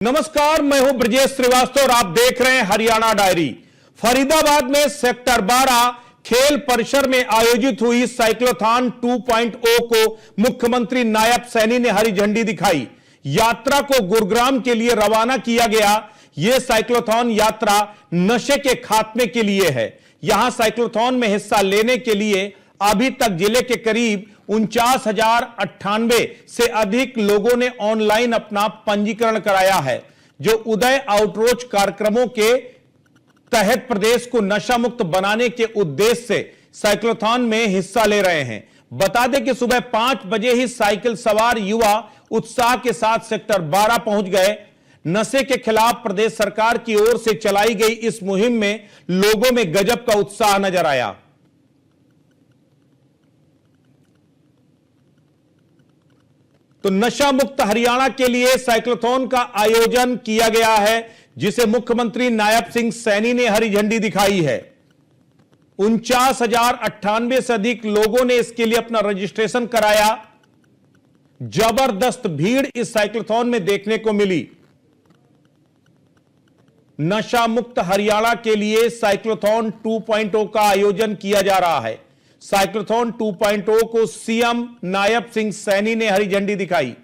नमस्कार, मैं हूं ब्रजेश श्रीवास्तव और आप देख रहे हैं हरियाणा डायरी। फरीदाबाद में सेक्टर 12 खेल परिसर में आयोजित हुई साइक्लोथॉन 2.0 को मुख्यमंत्री नायब सैनी ने हरी झंडी दिखाई। यात्रा को गुरुग्राम के लिए रवाना किया गया। यह साइक्लोथॉन यात्रा नशे के खात्मे के लिए है। यहां साइक्लोथॉन में हिस्सा लेने के लिए अभी तक जिले के करीब 49,098 से अधिक लोगों ने ऑनलाइन अपना पंजीकरण कराया है, जो उदय आउटरीच कार्यक्रमों के तहत प्रदेश को नशा मुक्त बनाने के उद्देश्य से साइक्लोथॉन में हिस्सा ले रहे हैं। बता दें कि सुबह 5 बजे ही साइकिल सवार युवा उत्साह के साथ सेक्टर 12 पहुंच गए। नशे के खिलाफ प्रदेश सरकार की ओर से चलाई गई इस मुहिम में लोगों में गजब का उत्साह नजर आया। तो नशा मुक्त हरियाणा के लिए साइक्लोथॉन का आयोजन किया गया है, जिसे मुख्यमंत्री नायब सिंह सैनी ने हरी झंडी दिखाई है। 49,098 से अधिक लोगों ने इसके लिए अपना रजिस्ट्रेशन कराया। जबरदस्त भीड़ इस साइक्लोथॉन में देखने को मिली। नशा मुक्त हरियाणा के लिए साइक्लोथॉन 2.0 का आयोजन किया जा रहा है। साइक्लोथॉन 2.0 को सीएम नायब सिंह सैनी ने हरी झंडी दिखाई।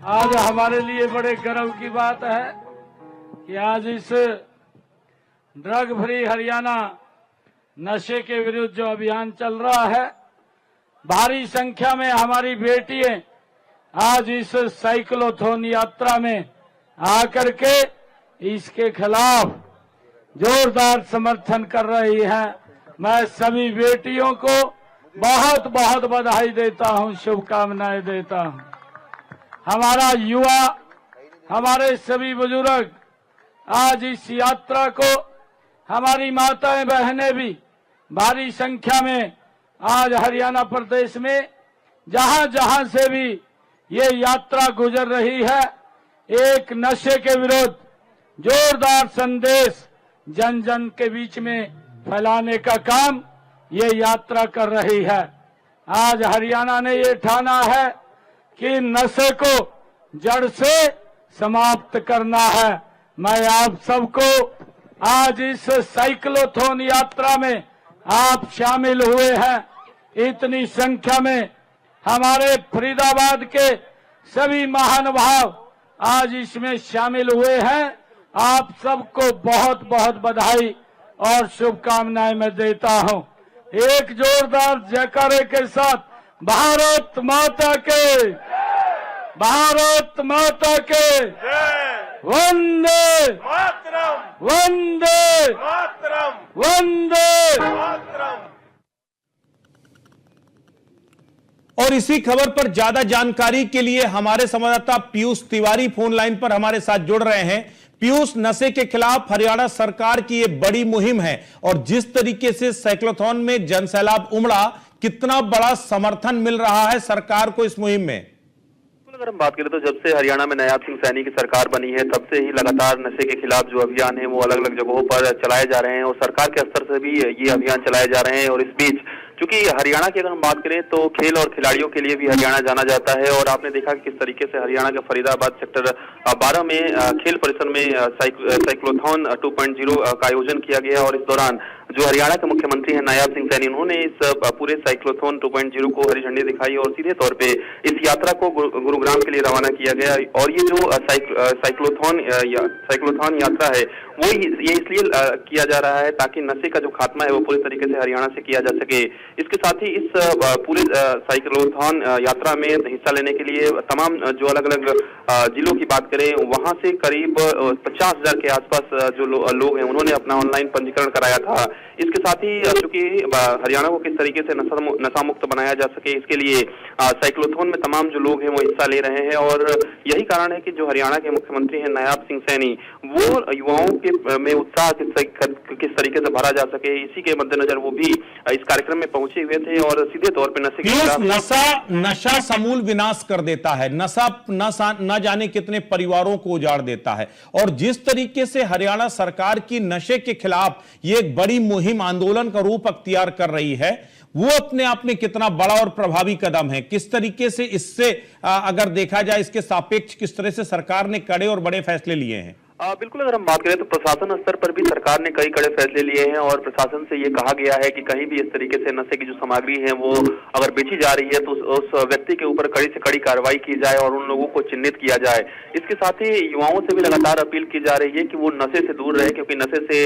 आज हमारे लिए बड़े गर्व की बात है कि आज इस ड्रग फ्री हरियाणा नशे के विरुद्ध जो अभियान चल रहा है, भारी संख्या में हमारी बेटियां आज इस साइक्लोथॉन यात्रा में आकर के इसके खिलाफ जोरदार समर्थन कर रही हैं। मैं सभी बेटियों को बहुत बहुत बधाई देता हूं, शुभकामनाएं देता हूं। हमारा युवा, हमारे सभी बुजुर्ग आज इस यात्रा को, हमारी माताएं बहनें भी भारी संख्या में आज हरियाणा प्रदेश में जहां जहां से भी ये यात्रा गुजर रही है, एक नशे के विरुद्ध जोरदार संदेश जन जन के बीच में फैलाने का काम ये यात्रा कर रही है। आज हरियाणा ने ये ठाना है कि नशे को जड़ से समाप्त करना है। मैं आप सबको आज इस साइक्लोथॉन यात्रा में आप शामिल हुए हैं। इतनी संख्या में हमारे फरीदाबाद के सभी महानुभाव आज इसमें शामिल हुए हैं। आप सबको बहुत बहुत बधाई और शुभकामनाएं मैं देता हूं। एक जोरदार जयकारे के साथ भारत माता के, भारत माता के वंदे मातरम, वंदे मातरम, वंदे मातरम। और इसी खबर पर ज्यादा जानकारी के लिए हमारे संवाददाता पीयूष तिवारी फोन लाइन पर हमारे साथ जुड़ रहे हैं। पीयूष, नशे के खिलाफ हरियाणा सरकार की ये बड़ी मुहिम है और जिस तरीके से साइक्लोथॉन में जनसैलाब उमड़ा, कितना बड़ा समर्थन मिल रहा है सरकार को इस मुहिम में? अगर हम बात करें तो जब से हरियाणा में नायब सिंह सैनी की सरकार बनी है, तब से ही लगातार नशे के खिलाफ जो अभियान है वो अलग अलग जगहों पर चलाए जा रहे हैं और सरकार के स्तर से भी ये अभियान चलाए जा रहे हैं। और इस बीच क्योंकि हरियाणा की अगर हम बात करें तो खेल और खिलाड़ियों के लिए भी हरियाणा जाना जाता है और आपने देखा कि किस तरीके से हरियाणा के फरीदाबाद सेक्टर 12 में खेल परिसर में साइक्लोथॉन 2.0 का आयोजन किया गया। और इस दौरान जो हरियाणा के मुख्यमंत्री हैं नायब सिंह सैनी, उन्होंने इस पूरे साइक्लोथॉन 2.0 को हरी झंडी दिखाई और सीधे तौर पे इस यात्रा को गुरुग्राम के लिए रवाना किया गया। और ये जो साइक्लोथॉन यात्रा है वो ये इसलिए किया जा रहा है ताकि नशे का जो खात्मा है वो पूरी तरीके से हरियाणा से किया जा सके। इसके साथ ही इस पूरे साइक्लोथॉन यात्रा में हिस्सा लेने के लिए तमाम जो अलग अलग जिलों की बात करें, वहां से करीब 50,000 के आसपास जो लोग हैं उन्होंने अपना ऑनलाइन पंजीकरण कराया था। इसके साथ ही चूंकि हरियाणा को किस तरीके से नशा मुक्त बनाया जा सके, इसके लिए साइक्लोथॉन में तमाम जो लोग हैं वो हिस्सा ले रहे हैं। और यही कारण है कि जो हरियाणा के मुख्यमंत्री हैं नायब सिंह सैनी, वो युवाओं के में उत्साह किस तरीके से भरा जा सके, इसी के मद्देनजर वो भी इस कार्यक्रम में पहुंचे हुए थे और सीधे तौर पे नशे के नशा समूल विनाश कर देता है। नशा न जाने कितने परिवारों को उजाड़ देता है। और जिस तरीके से हरियाणा सरकार की नशे के खिलाफ ये एक बड़ी मुहिम आंदोलन का रूप अख्तियार कर रही है, वो अपने आप में कितना बड़ा और प्रभावी कदम है? किस तरीके से इससे अगर देखा जाए इसके सापेक्ष किस तरह से सरकार ने कड़े और बड़े फैसले लिए हैं? बिल्कुल, अगर हम बात करें तो प्रशासन स्तर पर भी सरकार ने कई कड़े फैसले लिए हैं और प्रशासन से ये कहा गया है कि कहीं भी इस तरीके से नशे की जो सामग्री है वो अगर बेची जा रही है तो उस व्यक्ति के ऊपर कड़ी से कड़ी कार्रवाई की जाए और उन लोगों को चिन्हित किया जाए। इसके साथ ही युवाओं से भी लगातार अपील की जा रही है कि वो नशे से दूर रहे, क्योंकि नशे से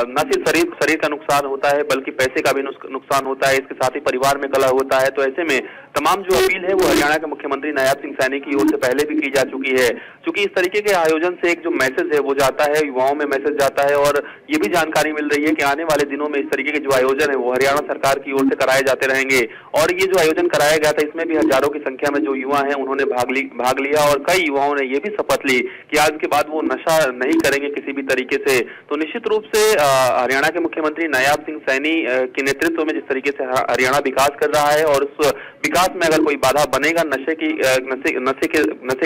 न सिर्फ शरीर का नुकसान होता है बल्कि पैसे का भी नुकसान होता है, इसके साथ ही परिवार में कलह होता है। तो ऐसे में तमाम जो अपील है वो हरियाणा के मुख्यमंत्री नायब सिंह सैनी की ओर से पहले भी की जा चुकी है। क्योंकि इस तरीके के आयोजन से एक जो मैसेज है वो जाता है, युवाओं में मैसेज जाता है और ये भी जानकारी मिल रही है कि आने वाले दिनों में इस तरीके के जो आयोजन है वो हरियाणा सरकार की ओर से कराए जाते रहेंगे। और ये जो आयोजन कराया गया था इसमें भी हजारों की संख्या में जो युवा हैं उन्होंने भाग लिया और कई युवाओं ने ये भी शपथ ली कि आज के बाद वो नशा नहीं करेंगे किसी भी तरीके से। तो निश्चित रूप से हरियाणा के मुख्यमंत्री नायब सिंह सैनी के नेतृत्व में जिस तरीके से हरियाणा विकास कर रहा है और उस विकास में अगर कोई बाधा बनेगा नशे की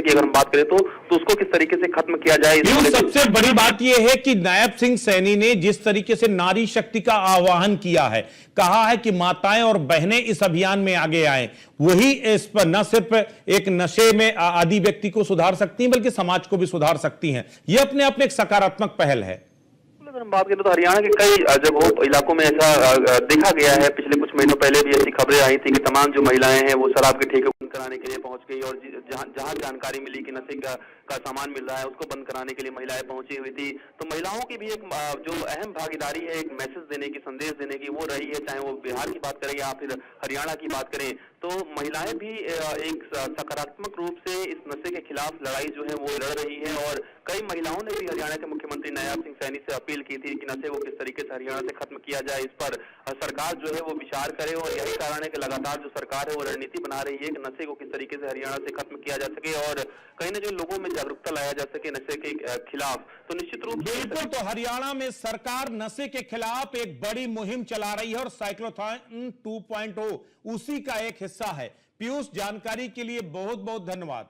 अगर हम बात करें तो उसको किस तरीके से खत्म किया जाए। सबसे बड़ी बात यह है कि नायब सिंह सैनी ने जिस तरीके से नारी शक्ति का आह्वान किया है, कहा है कि माताएं और बहनें इस अभियान में आगे आए, वही इस पर न सिर्फ एक नशे में आदि व्यक्ति को सुधार सकती हैं बल्कि समाज को भी सुधार सकती हैं। यह अपने आप में एक सकारात्मक पहल है। अगर हम बात करें तो हरियाणा के कई जगहों इलाकों में ऐसा देखा गया है। पिछले कुछ महीनों पहले भी ऐसी खबरें आई थी कि तमाम जो महिलाएं हैं वो शराब के ठेके बंद कराने के लिए पहुंच गई और जहां जानकारी मिली कि नशे का सामान मिल रहा है उसको बंद कराने के लिए महिलाएं पहुंची हुई थी। तो महिलाओं की भी एक जो अहम भागीदारी है एक मैसेज देने की, संदेश देने की, वो रही है। चाहे वो बिहार की बात करें या फिर हरियाणा की बात करें तो महिलाएं भी एक सकारात्मक रूप से इस नशे के खिलाफ लड़ाई जो है वो लड़ रही है। और कई महिलाओं ने भी हरियाणा के मुख्यमंत्री नायब सिंह सैनी से अपील की थी कि नशे को किस तरीके से हरियाणा से खत्म किया जाए, इस पर सरकार जो है वो विचार करे। और यही कारण है कि लगातार जो सरकार है वो रणनीति बना रही है कि नशे को किस तरीके से हरियाणा से खत्म किया जा सके और कहीं ना कहीं लोगों में जागरूकता लाया जा सके नशे के खिलाफ। तो निश्चित रूप से बिल्कुल, तो हरियाणा में सरकार नशे के खिलाफ एक बड़ी मुहिम चला रही है और साइक्लोथॉन 2.0 उसी का एक हिस्सा है। पीयूष, जानकारी के लिए बहुत बहुत धन्यवाद।